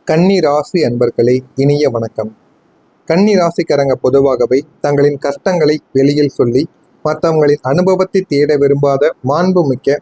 கன்னி ராசி அன்பர்களே, இனிய வணக்கம். கன்னி ராசிக்காரங்க பொதுவாகவே தங்களின் கஷ்டங்களை வெளியில் சொல்லி மற்றவங்களின் அனுபவத்தை தேட விரும்பாத மாண்புமிக்க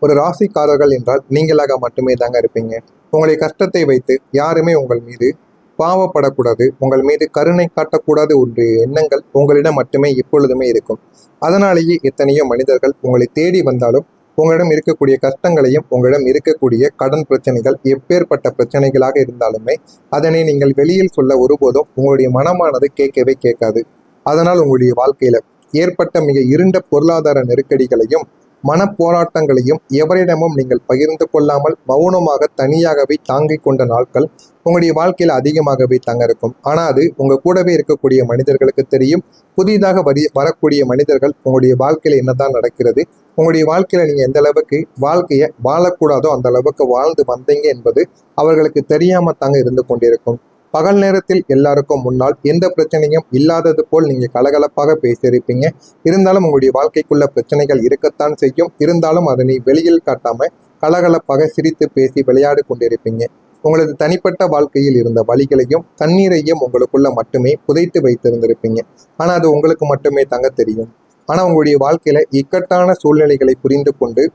ஒரு ராசிக்காரர்கள் என்றால் நீங்களாக மட்டுமே தாங்க இருப்பீங்க. உங்களுடைய கஷ்டத்தை வைத்து யாருமே உங்கள் மீது பாவப்படக்கூடாது, உங்கள் மீது கருணை காட்டக்கூடாது என்ற எண்ணங்கள் உங்களிடம் மட்டுமே எப்பொழுதுமே இருக்கும். அதனாலேயே எத்தனையோ மனிதர்கள் உங்களை தேடி வந்தாலும் உங்களிடம் இருக்கக்கூடிய கஷ்டங்களையும் உங்களிடம் இருக்கக்கூடிய கடன் பிரச்சனைகள் எப்பேற்பட்ட பிரச்சனைகளாக இருந்தாலுமே அதனை நீங்கள் வெளியில் சொல்ல ஒருபோதும் உங்களுடைய மனமானது கேட்கவே கேட்காது. அதனால் உங்களுடைய வாழ்க்கையில ஏற்பட்ட மிக இருண்ட பொருளாதார நெருக்கடிகளையும் மனப்போராட்டங்களையும் எவரிடமும் நீங்கள் பகிர்ந்து கொள்ளாமல் மௌனமாக தனியாகவே தாங்கிக் கொண்ட நாட்கள் உங்களுடைய வாழ்க்கையில அதிகமாகவே தங்க இருக்கும். ஆனா அது உங்க கூடவே இருக்கக்கூடிய மனிதர்களுக்கு தெரியும். புதிதாக வரக்கூடிய மனிதர்கள் உங்களுடைய வாழ்க்கையில என்னதான் நடக்கிறது, உங்களுடைய வாழ்க்கையில நீங்க எந்த அளவுக்கு வாழ்க்கையை வாழக்கூடாதோ அந்த அளவுக்கு வாழ்ந்து வந்தீங்க என்பது அவர்களுக்கு தெரியாம தாங்க இருந்து கொண்டிருக்கும். பகல் நேரத்தில் எல்லாருக்கும் முன்னால் எந்த பிரச்சனையும் இல்லாதது போல் நீங்க கலகலப்பாக பேசியிருப்பீங்க. இருந்தாலும் உங்களுடைய வாழ்க்கைக்குள்ள பிரச்சனைகள் இருக்கத்தான் செய்யும். இருந்தாலும் அதனை வெளியில் காட்டாம கலகலப்பாக சிரித்து பேசி விளையாடி கொண்டிருப்பீங்க. உங்களது தனிப்பட்ட வாழ்க்கையில் இருந்த வழிகளையும் கண்ணீரையும் உங்களுக்குள்ள மட்டுமே புதைத்து வைத்திருந்திருப்பீங்க. ஆனா அது உங்களுக்கு மட்டுமே தாங்க தெரியும். ஆனா உங்களுடைய வாழ்க்கையில இக்கட்டான சூழ்நிலைகளை புரிந்து கொண்டு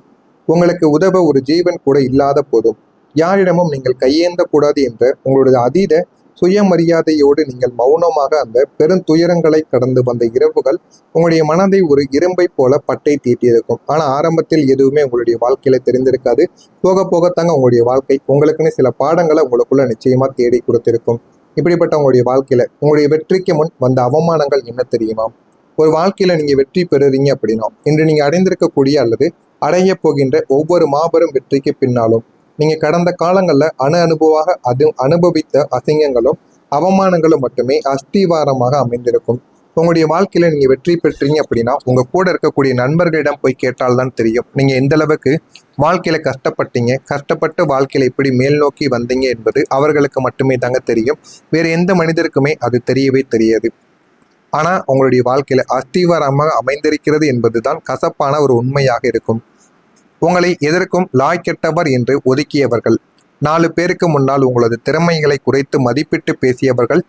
உங்களுக்கு உதவ ஒரு ஜீவன் கூட இல்லாத போதும் யாரிடமும் நீங்கள் கையேந்த கூடாது என்ற உங்களுடைய அதீத சுயமரியாதையோடு நீங்கள் மௌனமாக அந்த பெருந்துயரங்களை கடந்து வந்த இரவுகள் உங்களுடைய மனதை ஒரு இரும்பை போல பட்டை தீட்டியிருக்கும். ஆனா ஆரம்பத்தில் எதுவுமே உங்களுடைய வாழ்க்கையில தெரிந்திருக்காது. போக போகத்தாங்க உங்களுடைய வாழ்க்கை உங்களுக்குன்னு சில பாடங்களை உங்களுக்குள்ள நிச்சயமா தேடி கொடுத்திருக்கும். இப்படிப்பட்ட உங்களுடைய வாழ்க்கையில உங்களுடைய வெற்றிக்கு முன் வந்த அவமானங்கள் என்ன தெரியுமா? ஒரு வாழ்க்கையில நீங்க வெற்றி பெறுறீங்க அப்படின்னா இன்று நீங்க அடைந்திருக்கக்கூடிய அல்லது அடைய போகின்ற ஒவ்வொரு மாபெரும் வெற்றிக்கு பின்னாலும் நீங்க கடந்த காலங்கள்ல அனுபவித்த அசிங்கங்களும் அவமானங்களும் மட்டுமே அஸ்திவாரமாக அமைந்திருக்கும். உங்களுடைய வாழ்க்கையில நீங்க வெற்றி பெற்றீங்க அப்படின்னா உங்க கூட இருக்கக்கூடிய நண்பர்களிடம் போய் கேட்டால்தான் தெரியும் நீங்க எந்த அளவுக்கு வாழ்க்கையில கஷ்டப்பட்டீங்க, கஷ்டப்பட்டு வாழ்க்கையில எப்படி மேல் நோக்கி வந்தீங்க என்பது அவர்களுக்கு மட்டுமே தாங்க தெரியும். வேற எந்த மனிதருக்குமே அது தெரியவே தெரியாது. ஆனா உங்களுடைய வாழ்க்கையில அஸ்திவாரமாக அமைந்திருக்கிறது என்பதுதான் கசப்பான ஒரு உண்மையாக இருக்கும். உங்களை எதற்கும் லாய்க்கெட்டவர் என்று ஒதுக்கியவர்கள், 4 பேருக்கு முன்னால் உங்களது திறமைகளை குறைத்து மதிப்பிட்டு பேசியவர்கள்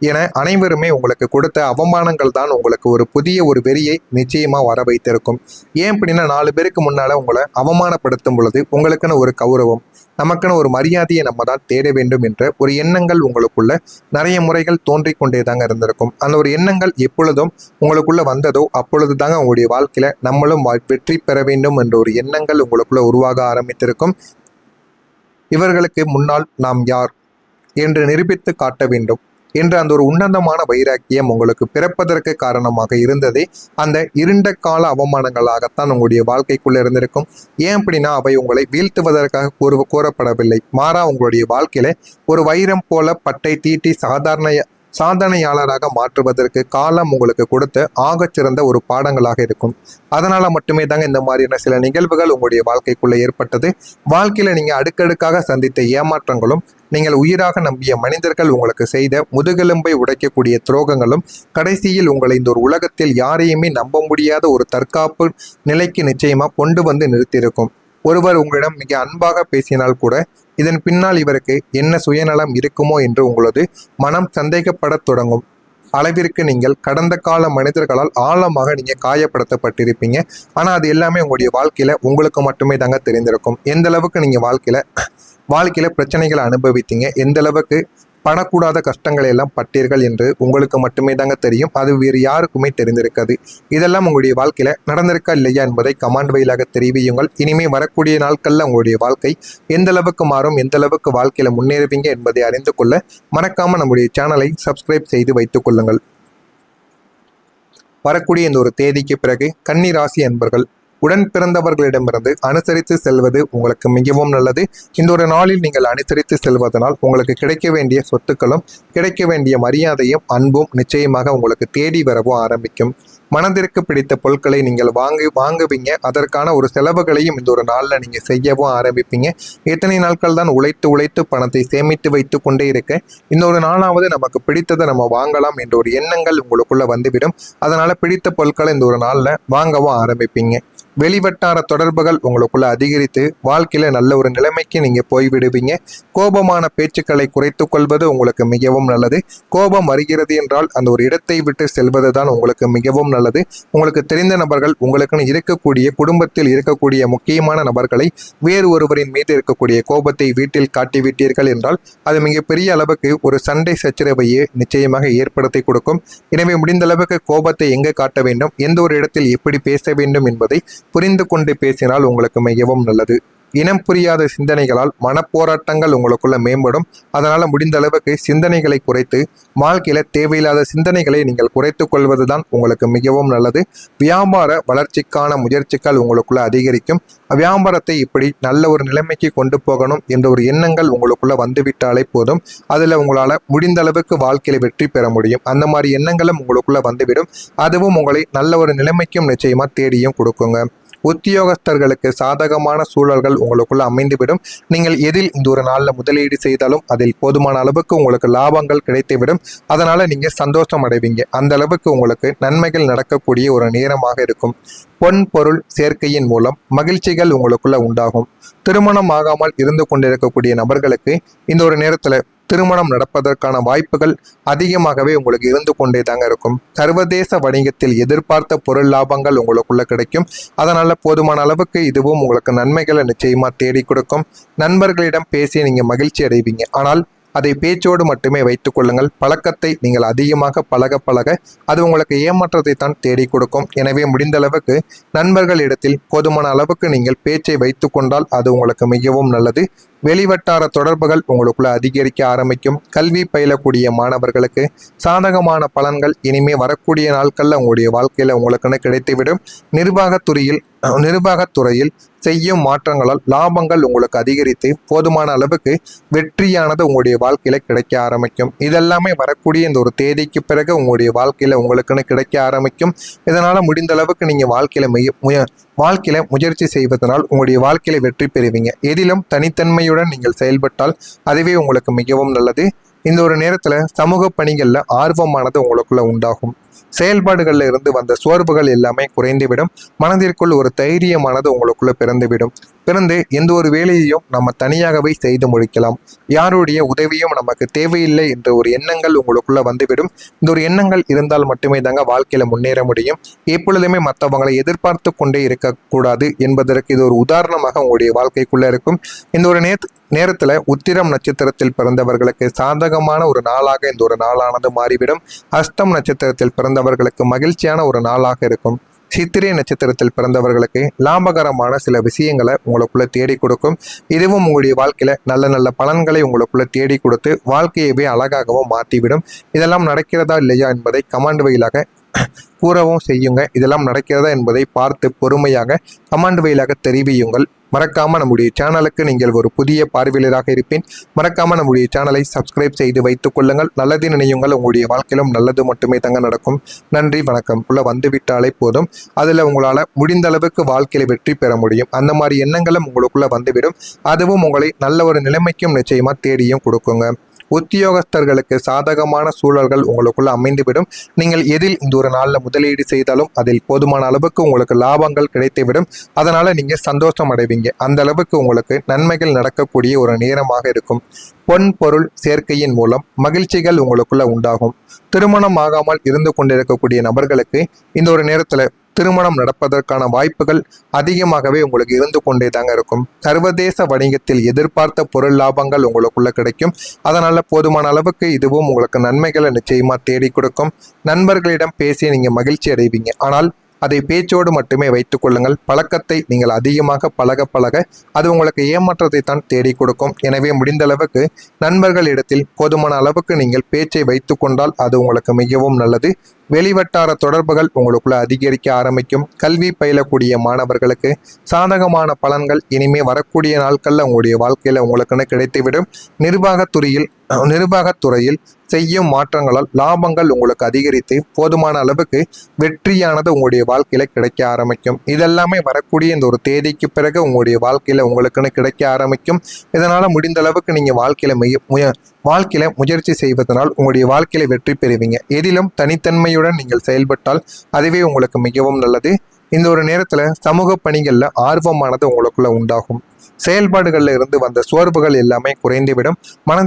என அனைவருமே உங்களுக்கு கொடுத்த அவமானங்கள் தான் உங்களுக்கு ஒரு புதிய ஒரு வெறியை நிச்சயமா வர வைத்திருக்கும். ஏன் அப்படின்னா 4 பேருக்கு முன்னால உங்களை அவமானப்படுத்தும் பொழுது உங்களுக்குன்னு ஒரு கௌரவம், நமக்குன்னு ஒரு மரியாதையை நம்ம தான் தேட வேண்டும் என்ற ஒரு எண்ணங்கள் உங்களுக்குள்ள நிறைய முறைகள் தோன்றிக் கொண்டே தாங்க இருந்திருக்கும். அந்த ஒரு எண்ணங்கள் எப்பொழுதும் உங்களுக்குள்ள வந்ததோ அப்பொழுது தாங்க உங்களுடைய வாழ்க்கையில நம்மளும் வெற்றி பெற வேண்டும் என்ற ஒரு எண்ணங்கள் உங்களுக்குள்ள உருவாக ஆரம்பித்திருக்கும். இவர்களுக்கு முன்னால் நாம் யார் என்று நிரூபித்து காட்ட வேண்டும் என்ற அந்த ஒரு உன்னதமான வைராக்கியம் உங்களுக்கு பிறப்பதற்கு காரணமாக இருந்ததே அந்த இருண்ட கால அவமானங்களாகத்தான் உங்களுடைய வாழ்க்கைக்குள்ள இருந்திருக்கும். ஏன் அப்படின்னா அவை உங்களை வீழ்த்துவதற்காக கூறப்படவில்லை. மாறா உங்களுடைய வாழ்க்கையில ஒரு வைரம் போல பட்டை தீட்டி சாதனையாளராக மாற்றுவதற்கு காலம் உங்களுக்கு கொடுத்த ஆகச்சிறந்த ஒரு பாடங்களாக இருக்கும். அதனால மட்டுமே தாங்க இந்த மாதிரியான சில நிகழ்வுகள் உங்களுடைய வாழ்க்கைக்குள்ள ஏற்பட்டது. வாழ்க்கையில நீங்க அடுக்கடுக்காக சந்தித்த ஏமாற்றங்களும், நீங்கள் உயிராக நம்பிய மனிதர்கள் உங்களுக்கு செய்த முதுகெலும்பை உடைக்கக்கூடிய துரோகங்களும் கடைசியில் உங்களை இந்த ஒரு உலகத்தில் யாரையுமே நம்ப முடியாத ஒரு தற்காப்பு நிலைக்கு நிச்சயமா கொண்டு வந்து நிறுத்தியிருக்கும். ஒருவர் உங்களிடம் மிக அன்பாக பேசினால் கூட இதன் பின்னால் இவருக்கு என்ன சுயநலம் இருக்குமோ என்று உங்களது மனம் சந்தேகப்பட தொடங்கும் அளவிற்கு நீங்கள் கடந்த கால மனிதர்களால் ஆழமாக நீங்க காயப்படுத்தப்பட்டிருப்பீங்க. ஆனா அது எல்லாமே உங்களுடைய வாழ்க்கையில உங்களுக்கு மட்டுமே தாங்க தெரிந்திருக்கும். எந்த அளவுக்கு நீங்க வாழ்க்கையில பிரச்சனைகளை அனுபவித்தீங்க, எந்த அளவுக்கு படக்கூடாத கஷ்டங்களை எல்லாம் பட்டீர்கள் என்று உங்களுக்கு மட்டுமே தாங்க தெரியும். அது வேறு யாருக்குமே தெரிந்திருக்காது. இதெல்லாம் உங்களுடைய வாழ்க்கையில நடந்திருக்கா இல்லையா என்பதை கமெண்ட் வழியாக தெரிவியுங்கள். இனிமே வரக்கூடிய நாட்கள்ல உங்களுடைய வாழ்க்கை எந்த அளவுக்கு மாறும், எந்த அளவுக்கு வாழ்க்கையில முன்னேறுவீங்க என்பதை அறிந்து கொள்ள மறக்காம நம்முடைய சேனலை சப்ஸ்கிரைப் செய்து வைத்துக் கொள்ளுங்கள். வரக்கூடிய இந்த ஒரு தேதிக்கு பிறகு கன்னி ராசி அன்பர்கள் உடன் பிறந்தவர்களிடமிருந்து அனுசரித்து செல்வது உங்களுக்கு மிகவும் நல்லது. இந்த ஒரு நாளில் நீங்கள் அனுசரித்து செல்வதனால் உங்களுக்கு கிடைக்க வேண்டிய சொத்துக்களும் கிடைக்க வேண்டிய மரியாதையும் அன்பும் நிச்சயமாக உங்களுக்கு தேடி வரவும் ஆரம்பிக்கும். மனதிற்கு பிடித்த பொருட்களை நீங்கள் வாங்குவீங்க. அதற்கான ஒரு செலவுகளையும் இந்த ஒரு நாளில் நீங்கள் செய்யவும் ஆரம்பிப்பீங்க. எத்தனை நாட்கள் தான் உழைத்து பணத்தை சேமித்து வைத்து கொண்டே இருக்க இந்த ஒரு நாளாவது நமக்கு பிடித்ததை நம்ம வாங்கலாம் என்ற ஒரு எண்ணங்கள் உங்களுக்குள்ள வந்துவிடும். அதனால பிடித்த பொருட்களை இந்த ஒரு நாளில் வாங்கவும் ஆரம்பிப்பீங்க. வெளிவட்டார தொடர்புகள் உங்களுக்குள்ள அதிகரித்து வாழ்க்கையில நல்ல ஒரு நிலைமைக்கு நீங்க போய்விடுவீங்க. கோபமான பேச்சுக்களை குறைத்துக் கொள்வது உங்களுக்கு மிகவும் நல்லது. கோபம் வருகிறது என்றால் அந்த ஒரு இடத்தை விட்டு செல்வது தான் உங்களுக்கு மிகவும் நல்லது. உங்களுக்கு தெரிந்த நபர்கள், உங்களுக்குன்னு இருக்கக்கூடிய குடும்பத்தில் இருக்கக்கூடிய முக்கியமான நபர்களை வேறு ஒருவரின் மீது இருக்கக்கூடிய கோபத்தை வீட்டில் காட்டிவிட்டீர்கள் என்றால் அது மிகப்பெரிய அளவுக்கு ஒரு சண்டை சச்சரவையை நிச்சயமாக ஏற்படுத்தி கொடுக்கும். எனவே முடிந்த அளவுக்கு கோபத்தை எங்கே காட்ட வேண்டும், எந்த ஒரு இடத்தில் எப்படி பேச வேண்டும் என்பதை புரிந்து கொண்டு பேசினால் உங்களுக்கு மிகவும் நல்லது. இனம் புரியாத சிந்தனைகளால் மனப்போராட்டங்கள் உங்களுக்குள்ள மேம்படும். அதனால முடிந்த அளவுக்கு சிந்தனைகளை குறைத்து வாழ்க்கையில தேவையில்லாத சிந்தனைகளை நீங்கள் குறைத்துக் கொள்வதுதான் உங்களுக்கு மிகவும் நல்லது. வியாபார வளர்ச்சிக்கான முயற்சிகள் உங்களுக்குள்ள அதிகரிக்கும். வியாபாரத்தை இப்படி நல்ல ஒரு நிலைமைக்கு கொண்டு போகணும் என்ற ஒரு எண்ணங்கள் உங்களுக்குள்ள வந்துவிட்டாலே போதும். அதுல உங்களால முடிந்த அளவுக்கு வாழ்க்கையில வெற்றி பெற முடியும். அந்த மாதிரி எண்ணங்களும் உங்களுக்குள்ள வந்துவிடும். அதுவும் உங்களை நல்ல ஒரு நிலைமைக்கும் நிச்சயமா தேடியும் கொடுக்குங்க. உத்தியோகஸ்தர்களுக்கு சாதகமான சூழல்கள் உங்களுக்குள்ள அமைந்துவிடும். நீங்கள் எதில் இந்த ஒரு நாளில் முதலீடு செய்தாலும் அதில் போதுமான அளவுக்கு உங்களுக்கு லாபங்கள் கிடைத்துவிடும். அதனால நீங்க சந்தோஷம் அடைவீங்க. அந்த அளவுக்கு உங்களுக்கு நன்மைகள் நடக்கக்கூடிய ஒரு நேரமாக இருக்கும். பொன் பொருள் சேர்க்கையின் மூலம் மகிழ்ச்சிகள் உங்களுக்குள்ள உண்டாகும். திருமணம் ஆகாமல் இருந்து கொண்டிருக்கக்கூடிய நபர்களுக்கு இந்த ஒரு நேரத்துல திருமணம் நடப்பதற்கான வாய்ப்புகள் அதிகமாகவே உங்களுக்கு இருந்து கொண்டே தாங்க இருக்கும். சர்வதேச வணிகத்தில் எதிர்பார்த்த பொருள் லாபங்கள் உங்களுக்குள்ள கிடைக்கும். அதனால போதுமான அளவுக்கு இதுவும் உங்களுக்கு நன்மைகளை நிச்சயமா தேடி கொடுக்கும். நண்பர்களிடம் பேசி நீங்க மகிழ்ச்சி அடைவீங்க. ஆனால் அதை பேச்சோடு மட்டுமே வைத்துக் கொள்ளுங்கள். பழக்கத்தை நீங்கள் அதிகமாக பழக பழக அது உங்களுக்கு ஏமாற்றத்தை தான் தேடி கொடுக்கும். எனவே முடிந்த அளவுக்கு நண்பர்கள் இடத்தில் போதுமான அளவுக்கு நீங்கள் பேச்சை வைத்து கொண்டால் அது உங்களுக்கு மிகவும் நல்லது. வெளிவட்டார தொடர்புகள் உங்களுக்குள்ள அதிகரிக்க ஆரம்பிக்கும். கல்வி பயிலக்கூடிய மாணவர்களுக்கு சாதகமான பலன்கள் இனிமே வரக்கூடிய நாட்கள்ல உங்களுடைய வாழ்க்கையில உங்களுக்குன்னு கிடைத்துவிடும். நிர்வாகத்துறையில் செய்யும் மாற்றங்களால் லாபங்கள் உங்களுக்கு அதிகரித்து போதுமான அளவுக்கு வெற்றியானது உங்களுடைய வாழ்க்கையில கிடைக்க ஆரம்பிக்கும். இதெல்லாமே வரக்கூடிய இந்த ஒரு தேதிக்கு பிறகு உங்களுடைய வாழ்க்கையில உங்களுக்குன்னு கிடைக்க ஆரம்பிக்கும். இதனால முடிந்த அளவுக்கு நீங்க வாழ்க்கையில முயற்சி செய்வதனால் உங்களுடைய வாழ்க்கையில வெற்றி பெறுவீங்க. எதிலும் தனித்தன்மையுடன் நீங்கள் செயல்பட்டால் அதுவே உங்களுக்கு மிகவும் நல்லது. இந்த ஒரு நேரத்துல சமூக பணிகள்ல ஆர்வமானது உங்களுக்குள்ள உண்டாகும். செயல்பாடுகள்ல இருந்து வந்த சோர்வுகள் எல்லாமே குறைந்துவிடும். மனதிற்குள் ஒரு தைரியமானது உங்களுக்குள்ள பிறந்து எந்த ஒரு வேலையையும் நம்ம தனியாகவே செய்து முடிக்கலாம். யாருடைய உதவியும் நமக்கு தேவையில்லை என்ற ஒரு எண்ணங்கள் உங்களுக்குள்ள வந்துவிடும். இந்த ஒரு எண்ணங்கள் இருந்தால் மட்டுமே தாங்க வாழ்க்கையில முன்னேற முடியும். எப்பொழுதுமே மற்றவங்களை எதிர்பார்த்து கொண்டே இருக்கக்கூடாது என்பதற்கு இது ஒரு உதாரணமாக உங்களுடைய வாழ்க்கைக்குள்ள இருக்கும். இந்த ஒரு நேரத்துல உத்திரம் நட்சத்திரத்தில் பிறந்தவர்களுக்கு சாதகமான ஒரு நாளாக இந்த ஒரு நாளானது மாறிவிடும். அஸ்தம் நட்சத்திரத்தில் பிறந்தவர்களுக்கு மகிழ்ச்சியான ஒரு நாளாக இருக்கும். சித்திரை நட்சத்திரத்தில் பிறந்தவர்களுக்கு லாபகரமான சில விஷயங்களை உங்களுக்குள்ள தேடி கொடுக்கும். இதுவும் உங்களுடைய வாழ்க்கையில நல்ல நல்ல பலன்களை உங்களுக்குள்ள தேடி கொடுத்து வாழ்க்கையவே அழகாகவும் மாற்றிவிடும். இதெல்லாம் நடக்கிறதா இல்லையா என்பதை கமெண்ட் வழியாக கூறவும் செய்யுங்க. இதெல்லாம் நடக்கிறதா என்பதை பார்த்து பொறுமையாக கமெண்ட் வழியாக தெரிவியுங்கள். மறக்காம நம்முடைய சேனலுக்கு நீங்கள் ஒரு புதிய பார்வையாளராக இருப்பேன். மறக்காம நம்முடைய சேனலை சப்ஸ்கிரைப் செய்து வைத்துக் கொள்ளுங்கள். நல்லது நினையுங்கள். உங்களுடைய வாழ்க்கையிலும் நல்லது மட்டுமே தங்க நடக்கும். நன்றி, வணக்கம். உள்ள வந்துவிட்டாலே போதும். அதுல உங்களால முடிந்த அளவுக்கு வாழ்க்கையில வெற்றி பெற முடியும். அந்த மாதிரி எண்ணங்களும் உங்களுக்குள்ள வந்துவிடும். அதுவும் உங்களை நல்ல ஒரு நிலைமைக்கும் நிச்சயமா தேடியும் கொடுக்குங்க. உத்தியோகஸ்தர்களுக்கு சாதகமான சூழல்கள் உங்களுக்குள்ள அமைந்துவிடும். நீங்கள் எதில் இந்த ஒரு நாளில் முதலீடு செய்தாலும் அதில் போதுமான அளவுக்கு உங்களுக்கு லாபங்கள் கிடைத்துவிடும். அதனால நீங்க சந்தோஷம் அடைவீங்க. அந்த அளவுக்கு உங்களுக்கு நன்மைகள் நடக்கக்கூடிய ஒரு நேரமாக இருக்கும். பொன் பொருள் சேர்க்கையின் மூலம் மகிழ்ச்சிகள் உங்களுக்குள்ள உண்டாகும். திருமணம் ஆகாமல் இருந்து கொண்டிருக்கக்கூடிய நபர்களுக்கு இந்த ஒரு நேரத்துல திருமணம் நடப்பதற்கான வாய்ப்புகள் அதிகமாகவே உங்களுக்கு இருந்து கொண்டே தாங்க இருக்கும். சர்வதேச வணிகத்தில் எதிர்பார்த்த பொருள் லாபங்கள் உங்களுக்குள்ள கிடைக்கும். அதனால போதுமான அளவுக்கு இதுவும் உங்களுக்கு நன்மைகளை நிச்சயமா தேடி கொடுக்கும். நண்பர்களிடம் பேசி நீங்க மகிழ்ச்சி அடைவீங்க. ஆனால் அதை பேச்சோடு மட்டுமே வைத்துக் கொள்ளுங்கள். பழக்கத்தை நீங்கள் அதிகமாக பழக பழக அது உங்களுக்கு ஏமாற்றத்தை தான் தேடி கொடுக்கும். எனவே முடிந்த அளவுக்கு நண்பர்களிடத்தில் போதுமான அளவுக்கு நீங்கள் பேச்சை வைத்து கொண்டால் அது உங்களுக்கு மிகவும் நல்லது. வெளிவட்டார தொடர்புகள் உங்களுக்குள்ள அதிகரிக்க ஆரம்பிக்கும். கல்வி பயிலக்கூடிய மாணவர்களுக்கு சாதகமான பலன்கள் இனிமே வரக்கூடிய நாட்கள்ல உங்களுடைய வாழ்க்கையில உங்களுக்குன்னு கிடைத்துவிடும். நிர்வாகத்துறையில் செய்யும் மாற்றங்களால் லாபங்கள் உங்களுக்கு அதிகரித்து போதுமான அளவுக்கு வெற்றியானது உங்களுடைய வாழ்க்கையில கிடைக்க ஆரம்பிக்கும். இதெல்லாமே வரக்கூடிய இந்த ஒரு தேதிக்கு பிறகு உங்களுடைய வாழ்க்கையில உங்களுக்குன்னு கிடைக்க ஆரம்பிக்கும். இதனால முடிந்த அளவுக்கு நீங்க வாழ்க்கையில முயற்சி செய்வதனால் உங்களுடைய வாழ்க்கையில வெற்றி பெறுவீங்க. எதிலும் தனித்தன்மையுடன் நீங்கள் செயல்பட்டால் அதுவே உங்களுக்கு மிகவும் நல்லது. இந்த ஒரு நேரத்துல சமூக பணிகள்ல ஆர்வமானது உங்களுக்குள்ள உண்டாகும். செயல்பாடுகள்ல இருந்து வந்த சோர்வுகள் எல்லாமே குறைந்துவிடும். மனதில்